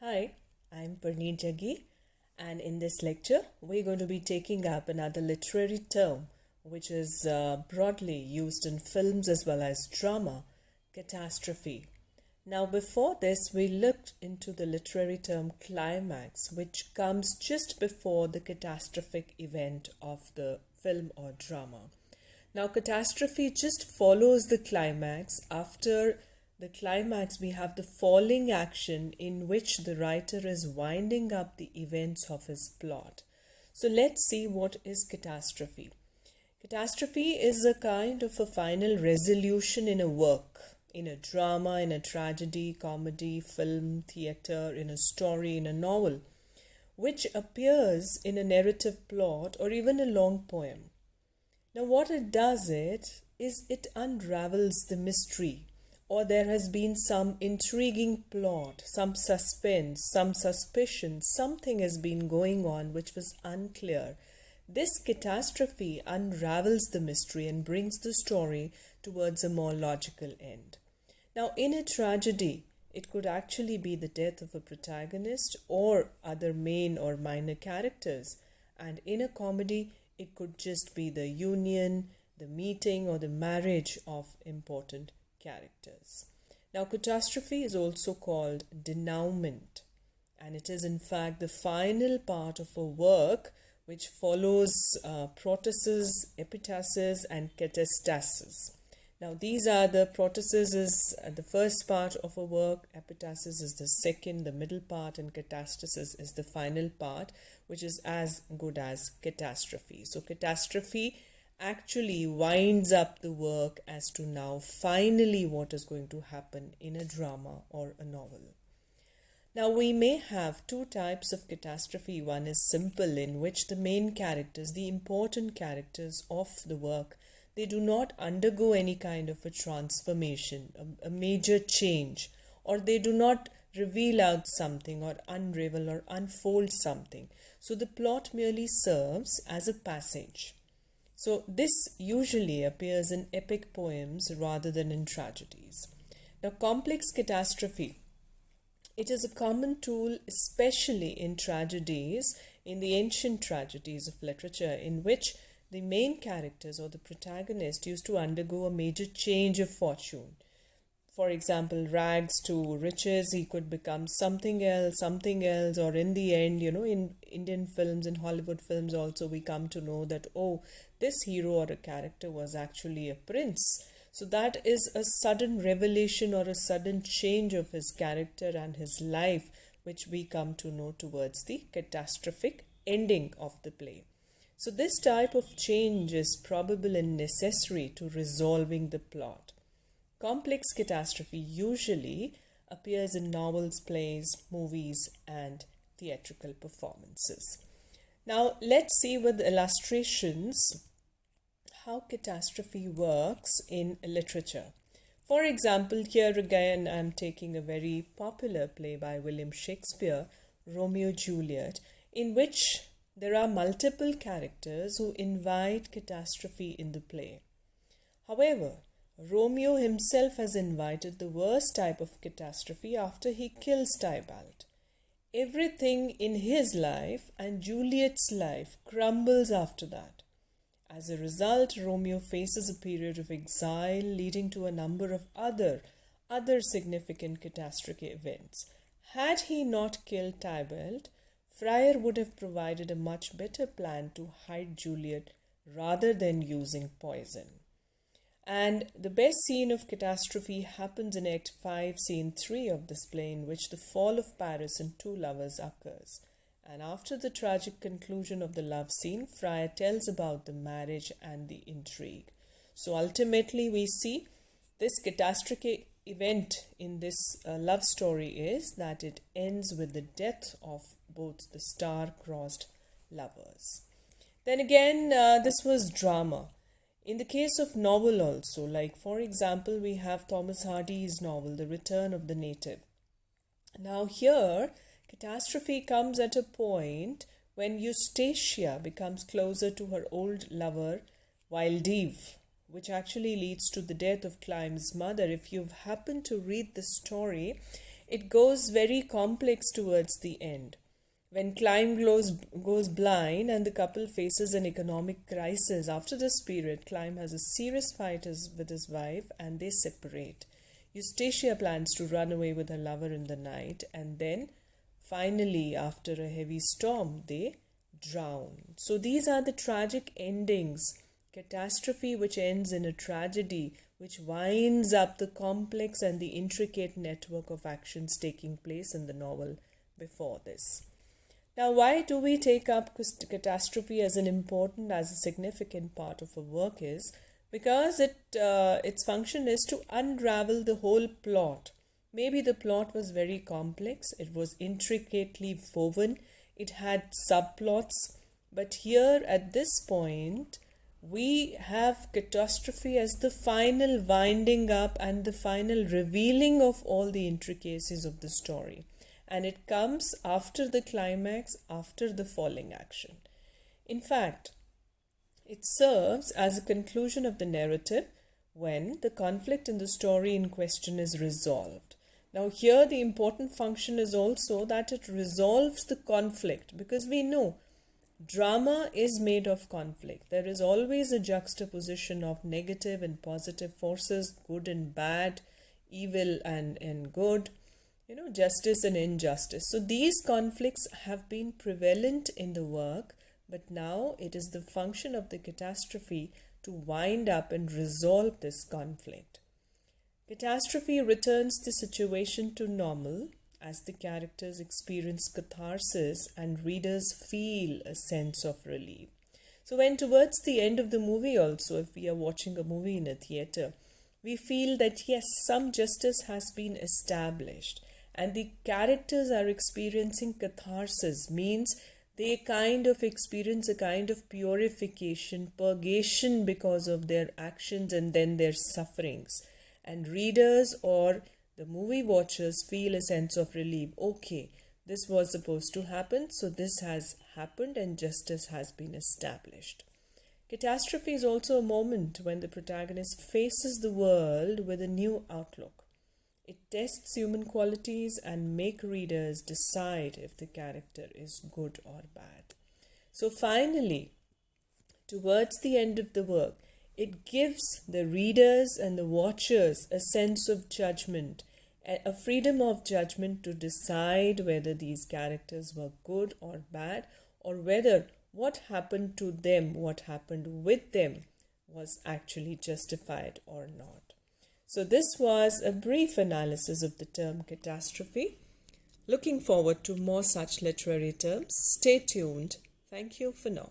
Hi, I'm Parneet Jaggi, and in this lecture, we're going to be taking up another literary term which is broadly used in films as well as drama, catastrophe. Now, before this, we looked into the literary term climax, which comes just before the catastrophic event of the film or drama. Now, catastrophe just follows the climax. After the climax, we have the falling action in which the writer is winding up the events of his plot. So, let's see what is catastrophe. Catastrophe is a kind of a final resolution in a work, in a drama, in a tragedy, comedy, film, theatre, in a story, in a novel, which appears in a narrative plot or even a long poem. Now, what it does is it unravels the mystery, or there has been some intriguing plot, some suspense, some suspicion, something has been going on which was unclear. This catastrophe unravels the mystery and brings the story towards a more logical end. Now, in a tragedy, it could actually be the death of a protagonist or other main or minor characters, and in a comedy, it could just be the union, the meeting, or the marriage of important characters. Now, catastrophe is also called denouement, and it is in fact the final part of a work which follows protasis, epitasis, and catastasis. Now, these are the protasis is the first part of a work, epitasis is the second, the middle part, and catastasis is the final part, which is as good as catastrophe. So, catastrophe actually winds up the work as to now finally what is going to happen in a drama or a novel. Now, we may have two types of catastrophe. One is simple, in which the main characters, the important characters of the work, they do not undergo any kind of a transformation, a major change, or they do not reveal out something or unravel or unfold something. So the plot merely serves as a passage. So this usually appears in epic poems rather than in tragedies. Now, complex catastrophe. It is a common tool, especially in tragedies, in the ancient tragedies of literature, in which the main characters or the protagonist used to undergo a major change of fortune. For example, rags to riches, he could become something else, or in the end, in Indian films and Hollywood films also, we come to know that, oh, this hero or a character was actually a prince. So that is a sudden revelation or a sudden change of his character and his life, which we come to know towards the catastrophic ending of the play. So this type of change is probable and necessary to resolving the plot. Complex catastrophe usually appears in novels, plays, movies, and theatrical performances. Now, let's see with illustrations how catastrophe works in literature. For example, here again I'm taking a very popular play by William Shakespeare, Romeo Juliet, in which there are multiple characters who invite catastrophe in the play. However, Romeo himself has invited the worst type of catastrophe after he kills Tybalt. Everything in his life and Juliet's life crumbles after that. As a result, Romeo faces a period of exile leading to a number of other significant catastrophic events. Had he not killed Tybalt, Friar would have provided a much better plan to hide Juliet rather than using poison. And the best scene of catastrophe happens in Act 5, Scene 3 of this play, in which the fall of Paris and two lovers occurs. And after the tragic conclusion of the love scene, Friar tells about the marriage and the intrigue. So ultimately we see this catastrophic event in this love story is that it ends with the death of both the star-crossed lovers. Then again, this was drama. In the case of novel also, like for example, we have Thomas Hardy's novel, The Return of the Native. Now here, catastrophe comes at a point when Eustacia becomes closer to her old lover, Wildeve, which actually leads to the death of Clive's mother. If you've happened to read the story, It goes very complex towards the end. When Climb goes blind and the couple faces an economic crisis, after this period, Climb has a serious fight with his wife and they separate. Eustacia plans to run away with her lover in the night, and then finally, after a heavy storm, they drown. So these are the tragic endings. Catastrophe, which ends in a tragedy, which winds up the complex and the intricate network of actions taking place in the novel before this. Now, why do we take up catastrophe as a significant part of a work is because its function is to unravel the whole plot. Maybe the plot was very complex, it was intricately woven, it had subplots, but here at this point, we have catastrophe as the final winding up and the final revealing of all the intricacies of the story. And it comes after the climax, after the falling action. In fact, it serves as a conclusion of the narrative when the conflict in the story in question is resolved. Now here the important function is also that it resolves the conflict, because we know drama is made of conflict. There is always a juxtaposition of negative and positive forces, good and bad, evil and good, justice and injustice. So these conflicts have been prevalent in the work, but now it is the function of the catastrophe to wind up and resolve this conflict. Catastrophe returns the situation to normal as the characters experience catharsis and readers feel a sense of relief. So when towards the end of the movie also, if we are watching a movie in a theatre, we feel that yes, some justice has been established and the characters are experiencing catharsis, means they kind of experience a kind of purification, purgation because of their actions and then their sufferings. And readers or the movie watchers feel a sense of relief. Okay, this was supposed to happen, so this has happened and justice has been established. Catastrophe is also a moment when the protagonist faces the world with a new outlook. It tests human qualities and makes readers decide if the character is good or bad. So finally, towards the end of the work, it gives the readers and the watchers a sense of judgment, a freedom of judgment to decide whether these characters were good or bad, or whether what happened to them, what happened with them, was actually justified or not. So this was a brief analysis of the term catastrophe. Looking forward to more such literary terms. Stay tuned. Thank you for now.